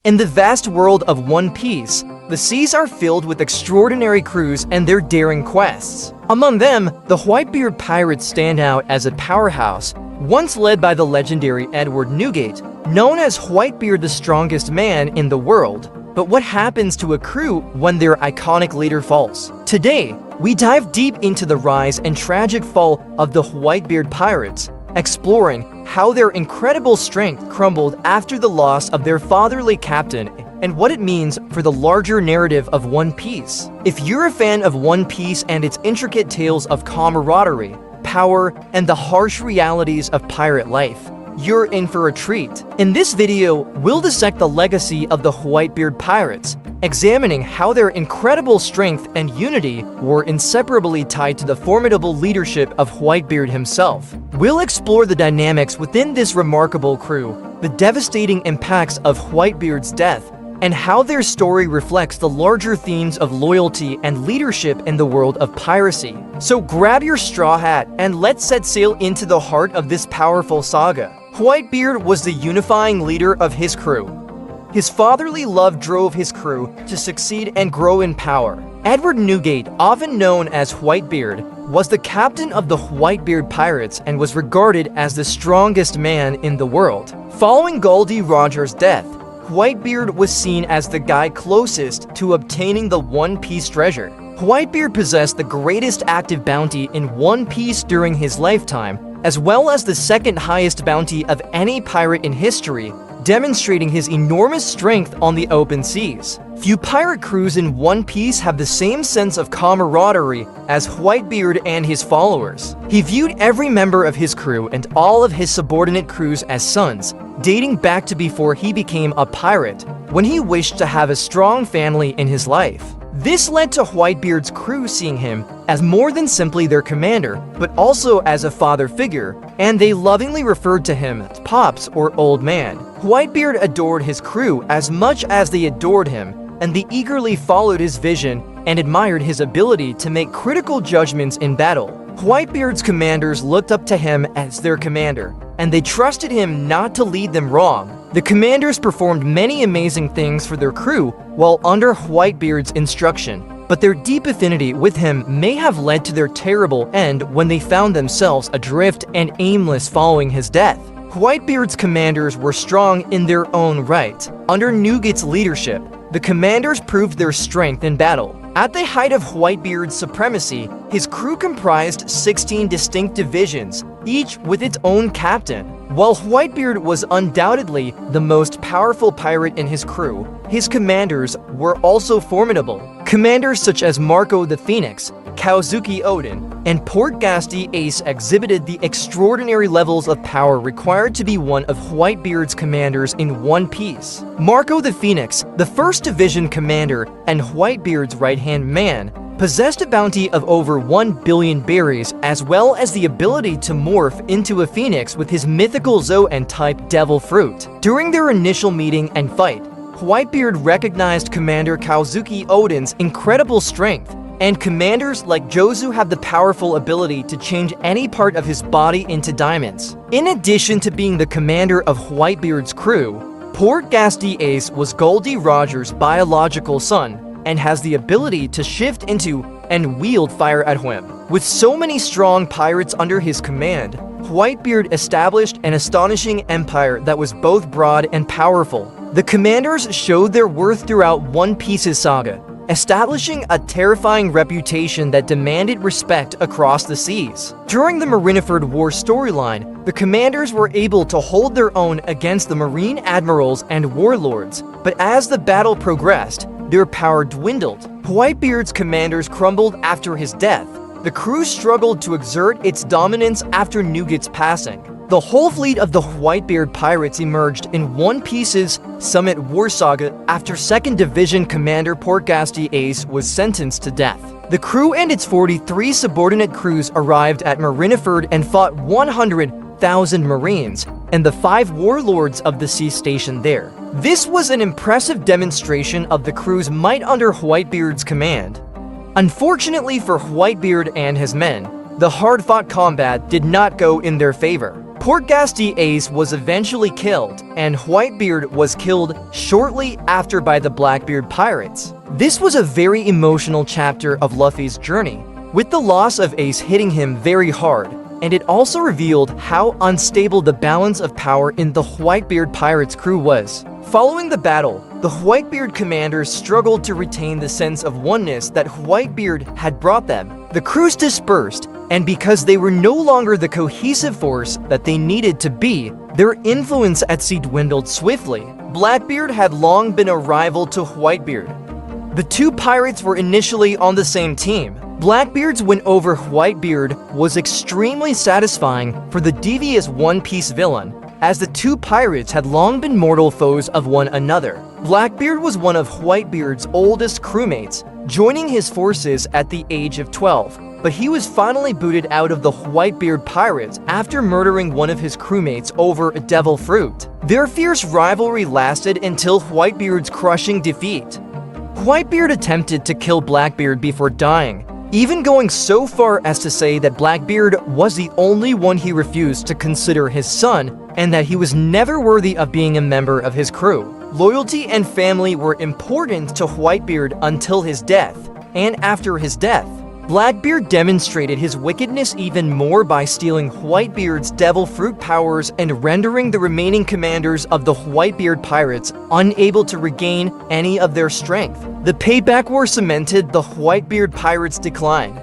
In the vast world of One Piece, the seas are filled with extraordinary crews and their daring quests. Among them, the Whitebeard Pirates stand out as a powerhouse, once led by the legendary Edward Newgate, known as Whitebeard, the strongest man in the world. But what happens to a crew when their iconic leader falls? Today, we dive deep into the rise and tragic fall of the Whitebeard Pirates, exploring how their incredible strength crumbled after the loss of their fatherly captain and what it means for the larger narrative of One Piece. If you're a fan of One Piece and its intricate tales of camaraderie, power, and the harsh realities of pirate life, you're in for a treat. In this video, we'll dissect the legacy of the Whitebeard Pirates, examining how their incredible strength and unity were inseparably tied to the formidable leadership of Whitebeard himself. We'll explore the dynamics within this remarkable crew, the devastating impacts of Whitebeard's death, and how their story reflects the larger themes of loyalty and leadership in the world of piracy. So grab your straw hat and let's set sail into the heart of this powerful saga. Whitebeard was the unifying leader of his crew. His fatherly love drove his crew to succeed and grow in power. Edward Newgate, often known as Whitebeard, was the captain of the Whitebeard Pirates and was regarded as the strongest man in the world. Following Gol D. Roger's death, Whitebeard was seen as the guy closest to obtaining the One Piece treasure. Whitebeard possessed the greatest active bounty in One Piece during his lifetime, as well as the second highest bounty of any pirate in history, demonstrating his enormous strength on the open seas. Few pirate crews in One Piece have the same sense of camaraderie as Whitebeard and his followers. He viewed every member of his crew and all of his subordinate crews as sons, dating back to before he became a pirate, when he wished to have a strong family in his life. This led to Whitebeard's crew seeing him as more than simply their commander, but also as a father figure, and they lovingly referred to him as Pops or Old Man. Whitebeard adored his crew as much as they adored him, and they eagerly followed his vision and admired his ability to make critical judgments in battle. Whitebeard's commanders looked up to him as their commander, and they trusted him not to lead them wrong. The commanders performed many amazing things for their crew while under Whitebeard's instruction, but their deep affinity with him may have led to their terrible end when they found themselves adrift and aimless following his death. Whitebeard's commanders were strong in their own right. Under Newgate's leadership, the commanders proved their strength in battle. At the height of Whitebeard's supremacy, his crew comprised 16 distinct divisions, each with its own captain. While Whitebeard was undoubtedly the most powerful pirate in his crew, his commanders were also formidable. Commanders such as Marco the Phoenix, Kaozuki Odin, and Portgas D exhibited the extraordinary levels of power required to be one of Whitebeard's commanders in One Piece. Marco the Phoenix, the 1st Division commander and Whitebeard's right-hand man, possessed a bounty of over 1 billion berries, as well as the ability to morph into a phoenix with his mythical Zoan-type devil fruit. During their initial meeting and fight, Whitebeard recognized Commander Kaozuki Odin's incredible strength, and commanders like Jozu have the powerful ability to change any part of his body into diamonds. In addition to being the commander of Whitebeard's crew, Portgas D was Gol D. Roger's biological son, and has the ability to shift into and wield fire at whim. With so many strong pirates under his command, Whitebeard established an astonishing empire that was both broad and powerful. The commanders showed their worth throughout One Piece's saga, establishing a terrifying reputation that demanded respect across the seas. During the Marineford War storyline, the commanders were able to hold their own against the marine admirals and warlords, but as the battle progressed, their power dwindled. Whitebeard's commanders crumbled after his death. The crew struggled to exert its dominance after Newgate's passing. The whole fleet of the Whitebeard Pirates emerged in One Piece's Summit War Saga after 2nd Division Commander Portgas D was sentenced to death. The crew and its 43 subordinate crews arrived at Marineford and fought 100,000 Marines and the 5 warlords of the sea stationed there. This was an impressive demonstration of the crew's might under Whitebeard's command. Unfortunately for Whitebeard and his men, the hard-fought combat did not go in their favor. Portgas D Ace was eventually killed, and Whitebeard was killed shortly after by the Blackbeard Pirates. This was a very emotional chapter of Luffy's journey, with the loss of Ace hitting him very hard, and it also revealed how unstable the balance of power in the Whitebeard Pirates crew was. Following the battle, the Whitebeard commanders struggled to retain the sense of oneness that Whitebeard had brought them. The crews dispersed, and because they were no longer the cohesive force that they needed to be, their influence at sea dwindled swiftly. Blackbeard had long been a rival to Whitebeard. The two pirates were initially on the same team. Blackbeard's win over Whitebeard was extremely satisfying for the devious One Piece villain, as the two pirates had long been mortal foes of one another. Blackbeard was one of Whitebeard's oldest crewmates, joining his forces at the age of 12, but he was finally booted out of the Whitebeard Pirates after murdering one of his crewmates over a devil fruit. Their fierce rivalry lasted until Whitebeard's crushing defeat. Whitebeard attempted to kill Blackbeard before dying, even going so far as to say that Blackbeard was the only one he refused to consider his son, and that he was never worthy of being a member of his crew. Loyalty and family were important to Whitebeard until his death, and after his death, Blackbeard demonstrated his wickedness even more by stealing Whitebeard's devil fruit powers and rendering the remaining commanders of the Whitebeard Pirates unable to regain any of their strength. The Payback War cemented the Whitebeard Pirates' decline.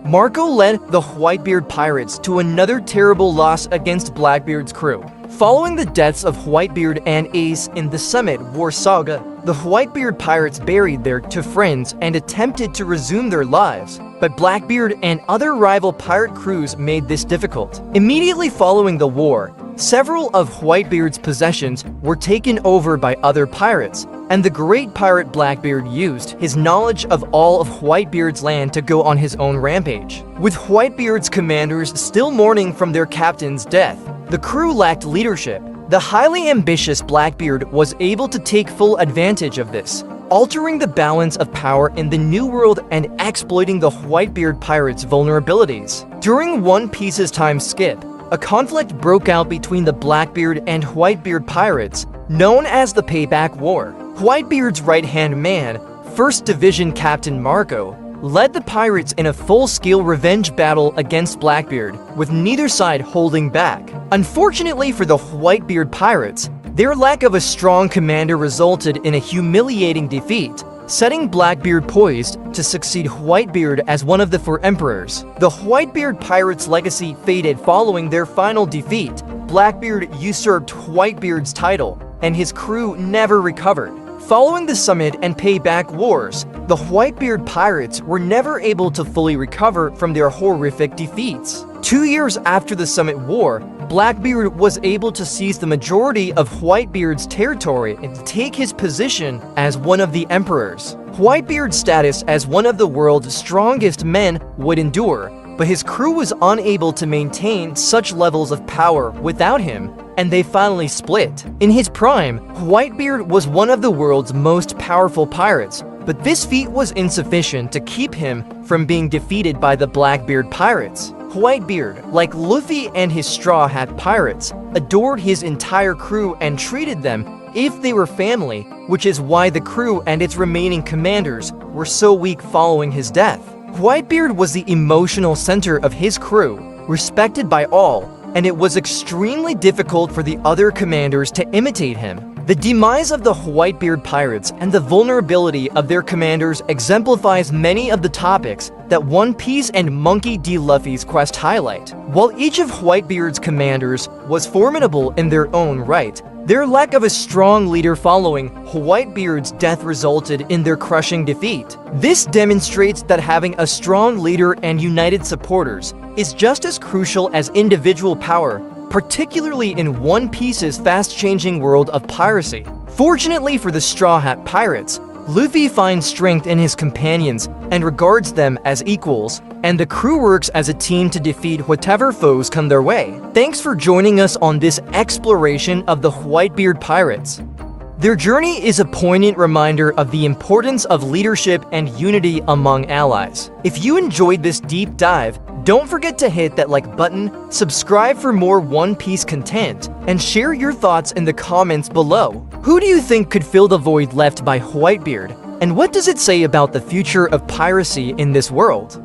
Marco led the Whitebeard Pirates to another terrible loss against Blackbeard's crew. Following the deaths of Whitebeard and Ace in the Summit War saga, the Whitebeard Pirates buried their two friends and attempted to resume their lives, but Blackbeard and other rival pirate crews made this difficult. Immediately following the war, several of Whitebeard's possessions were taken over by other pirates, and the great pirate Blackbeard used his knowledge of all of Whitebeard's land to go on his own rampage. With Whitebeard's commanders still mourning from their captain's death, the crew lacked leadership. The highly ambitious Blackbeard was able to take full advantage of this, altering the balance of power in the New World and exploiting the Whitebeard Pirates' vulnerabilities. During One Piece's time skip, a conflict broke out between the Blackbeard and Whitebeard Pirates, known as the Payback War. Whitebeard's right-hand man, 1st Division Captain Marco, led the pirates in a full-scale revenge battle against Blackbeard, with neither side holding back. Unfortunately for the Whitebeard Pirates, their lack of a strong commander resulted in a humiliating defeat, setting Blackbeard poised to succeed Whitebeard as one of the 4 emperors. The Whitebeard Pirates' legacy faded following their final defeat. Blackbeard usurped Whitebeard's title, and his crew never recovered. Following the Summit and Payback Wars, the Whitebeard Pirates were never able to fully recover from their horrific defeats. 2 years after the Summit War, Blackbeard was able to seize the majority of Whitebeard's territory and take his position as one of the emperors. Whitebeard's status as one of the world's strongest men would endure, but his crew was unable to maintain such levels of power without him, and they finally split. In his prime, Whitebeard was one of the world's most powerful pirates, but this feat was insufficient to keep him from being defeated by the Blackbeard Pirates. Whitebeard, like Luffy and his Straw Hat Pirates, adored his entire crew and treated them if they were family, which is why the crew and its remaining commanders were so weak following his death. Whitebeard was the emotional center of his crew, respected by all, and it was extremely difficult for the other commanders to imitate him. The demise of the Whitebeard Pirates and the vulnerability of their commanders exemplifies many of the topics that One Piece and Monkey D. Luffy's quest highlight. While each of Whitebeard's commanders was formidable in their own right, their lack of a strong leader following Whitebeard's death resulted in their crushing defeat. This demonstrates that having a strong leader and united supporters is just as crucial as individual power, particularly in One Piece's fast-changing world of piracy. Fortunately for the Straw Hat Pirates, Luffy finds strength in his companions and regards them as equals, and the crew works as a team to defeat whatever foes come their way. Thanks for joining us on this exploration of the Whitebeard Pirates. Their journey is a poignant reminder of the importance of leadership and unity among allies. If you enjoyed this deep dive, don't forget to hit that like button, subscribe for more One Piece content, and share your thoughts in the comments below. Who do you think could fill the void left by Whitebeard? And what does it say about the future of piracy in this world?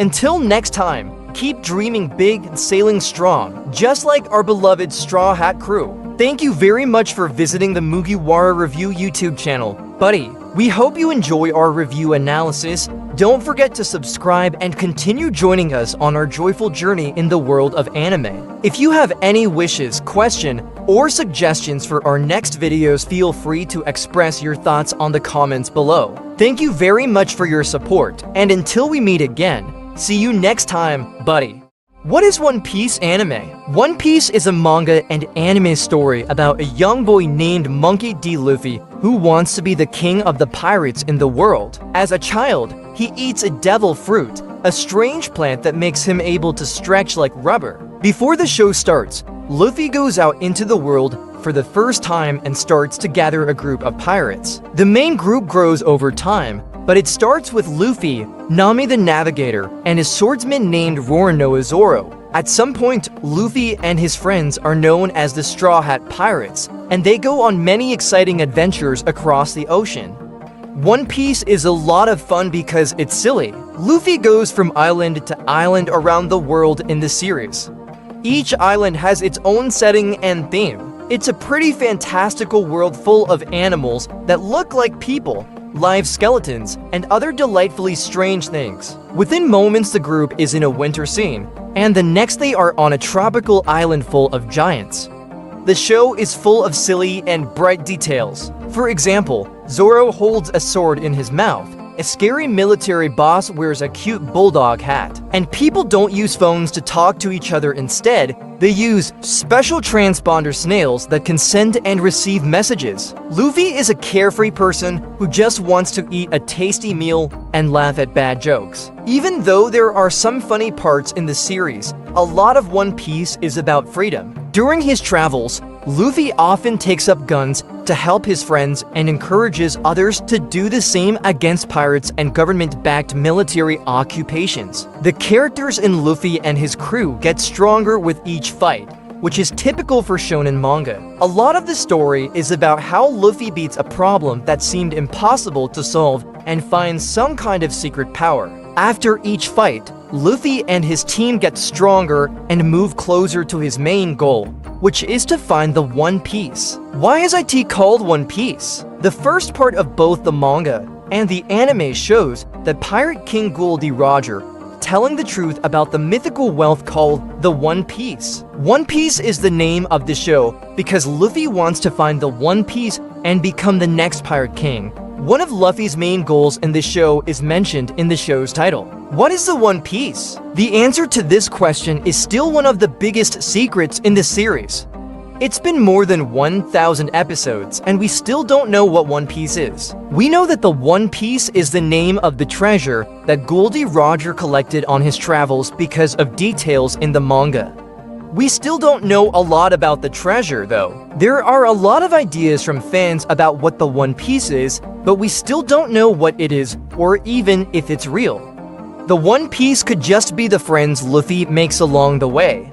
Until next time, keep dreaming big and sailing strong, just like our beloved Straw Hat crew. Thank you very much for visiting the Mugiwara Review YouTube channel. Buddy, we hope you enjoy our review analysis. Don't forget to subscribe and continue joining us on our joyful journey in the world of anime. If you have any wishes, question, or suggestions for our next videos, feel free to express your thoughts on the comments below. Thank you very much for your support, and until we meet again, see you next time, buddy. What is One Piece anime? One Piece is a manga and anime story about a young boy named Monkey D. Luffy who wants to be the king of the pirates in the world. As a child, he eats a devil fruit, a strange plant that makes him able to stretch like rubber. Before the show starts, Luffy goes out into the world for the first time and starts to gather a group of pirates. The main group grows over time, but it starts with Luffy, Nami the Navigator, and his swordsman named Roronoa Zoro. At some point, Luffy and his friends are known as the Straw Hat Pirates, and they go on many exciting adventures across the ocean. One Piece is a lot of fun because it's silly. Luffy goes from island to island around the world in the series. Each island has its own setting and theme. It's a pretty fantastical world full of animals that look like people, live skeletons, and other delightfully strange things. Within moments, the group is in a winter scene, and the next they are on a tropical island full of giants. The show is full of silly and bright details. For example, Zoro holds a sword in his mouth, a scary military boss wears a cute bulldog hat, and people don't use phones to talk to each other. Instead, they use special transponder snails that can send and receive messages. Luffy is a carefree person who just wants to eat a tasty meal and laugh at bad jokes. Even though there are some funny parts in the series, a lot of One Piece is about freedom. During his travels, Luffy often takes up guns to help his friends and encourages others to do the same against pirates and government-backed military occupations. The characters in Luffy and his crew get stronger with each fight, which is typical for shonen manga. A lot of the story is about how Luffy beats a problem that seemed impossible to solve and finds some kind of secret power. After each fight, Luffy and his team get stronger and move closer to his main goal, which is to find the One Piece. Why is it called One Piece? The first part of both the manga and the anime shows that Pirate King Gul D. Roger telling the truth about the mythical wealth called the One Piece. One Piece is the name of the show because Luffy wants to find the One Piece and become the next Pirate King. One of Luffy's main goals in the show is mentioned in the show's title. What is the One Piece? The answer to this question is still one of the biggest secrets in the series. It's been more than 1,000 episodes, and we still don't know what One Piece is. We know that the One Piece is the name of the treasure that Gul D. Roger collected on his travels because of details in the manga. We still don't know a lot about the treasure, though. There are a lot of ideas from fans about what the One Piece is, but we still don't know what it is, or even if it's real. The One Piece could just be the friends Luffy makes along the way.